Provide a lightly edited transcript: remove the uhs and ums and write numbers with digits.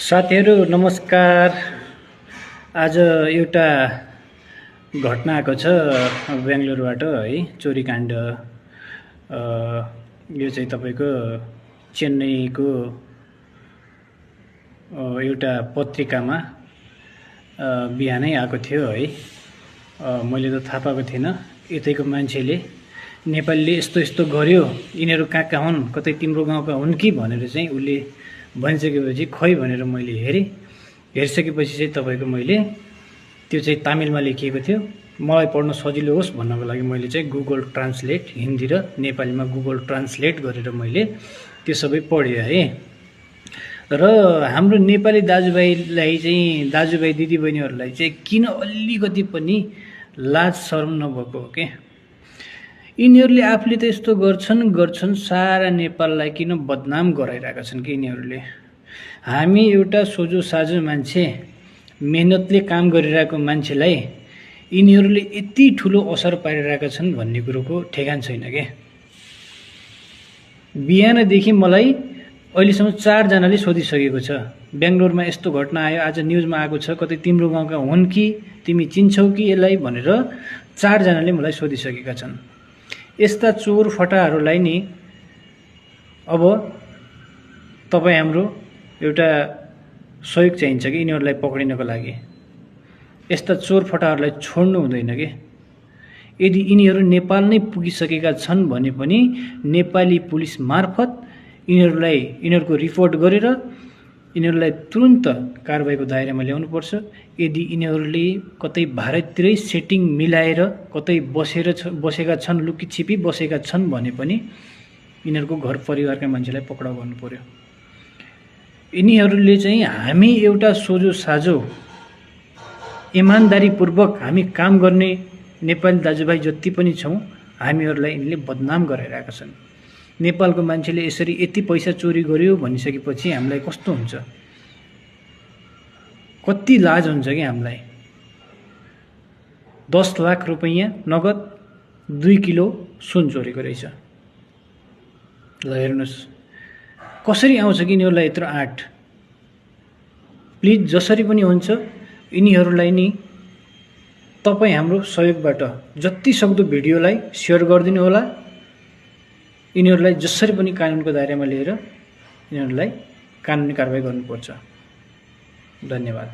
साथीहरू नमस्कार। आज एउटा घटना आएको छ बेङ्गलोरबाट है, चोरीकाण्ड। यो चाहिँ तपाईको चेन्नईको एउटा पत्रिकामा बिहानै आएको थियो है। मैले त थाहा पाएको थिइनँ। यतैको मान्छेले नेपालीले यस्तो यस्तो गर्यो, यिनीहरू कहाँ कहाँ हुन्, कतै तिम्रो गाउँका हुन् कि भनेर चाहिँ उसले भनिसकेपछि खै भनेर मैले हेरिसकेपछि चाहिँ तपाईको मैले त्यो चाहिँ तामिलमा लेखिएको थियो। मलाई पढ्न सजिलो होस् भन्नको लागि मैले चाहिँ गुगल ट्रान्सलेट हिन्दी र नेपालीमा गुगल ट्रान्सलेट गरेर मैले त्यो सबै पढेँ है। र हाम्रो नेपाली दाजुभाइ दिदीबहिनीहरूलाई चाहिँ किन अलिकति पनि लाज शरम नभएको हो के? यिनीहरूले आफूले त यस्तो गर्छन् सारा नेपाललाई किन बदनाम गराइरहेका छन् कि यिनीहरूले? हामी एउटा सोझो साझो मान्छे, मेहनतले काम गरिरहेको मान्छेलाई यिनीहरूले यति ठुलो असर पारिरहेका छन् भन्ने कुरोको ठेगान छैन के? बिहानदेखि मलाई अहिलेसम्म 4 जनाले सोधिसकेको छ, बेङ्गलोरमा यस्तो घटना आयो, आज न्युजमा आएको छ, कतै तिम्रो गाउँका हुन् कि, तिमी चिन्छौ कि यसलाई भनेर 4 जनाले मलाई सोधिसकेका छन्। यस्ता चोर फटाहरूलाई नि अब तपाईँ हाम्रो एउटा सहयोग चाहिन्छ कि यिनीहरूलाई पक्रिनको लागि। यस्ता चोर फटाहरूलाई छोड्नु हुँदैन के? यदि यिनीहरू नेपाल नै पुगिसकेका छन् भने पनि नेपाली पुलिस मार्फत यिनीहरूको रिपोर्ट गरेर यिनीहरूलाई तुरुन्त कारबाहीको दायरामा ल्याउनुपर्छ। यदि यिनीहरूले कतै भारततिरै सेटिङ मिलाएर कतै बसेका छन्, लुकीछिपी बसेका छन् भने पनि यिनीहरूको घर परिवारका मान्छेलाई पक्राउ गर्नु पर्यो। यिनीहरूले चाहिँ हामी एउटा सोझो साझो इमानदारीपूर्वक हामी काम गर्ने नेपाली दाजुभाइ जति पनि छौँ, हामीहरूलाई यिनले बदनाम गराइरहेका छन्। नेपालको मान्छेले यसरी यति पैसा चोरी गर्यो भनिसकेपछि हामीलाई कस्तो हुन्छ? कति लाज हुन्छ कि हामीलाई? 10 लाख रुपैयाँ नगद 2 किलो सुन चोरेको रहेछ। ल हेर्नुहोस् कसरी आउँछ कि यिनीहरूलाई यत्रो आँट? प्लिज जसरी पनि हुन्छ यिनीहरूलाई नि तपाईँ हाम्रो सहयोगबाट जति सक्दो भिडियोलाई सेयर गरिदिनु होला। यिनीहरूलाई जसरी पनि कानुनको दायरामा लिएर यिनीहरूलाई कानुनी कारबाही गर्नुपर्छ। धन्यवाद।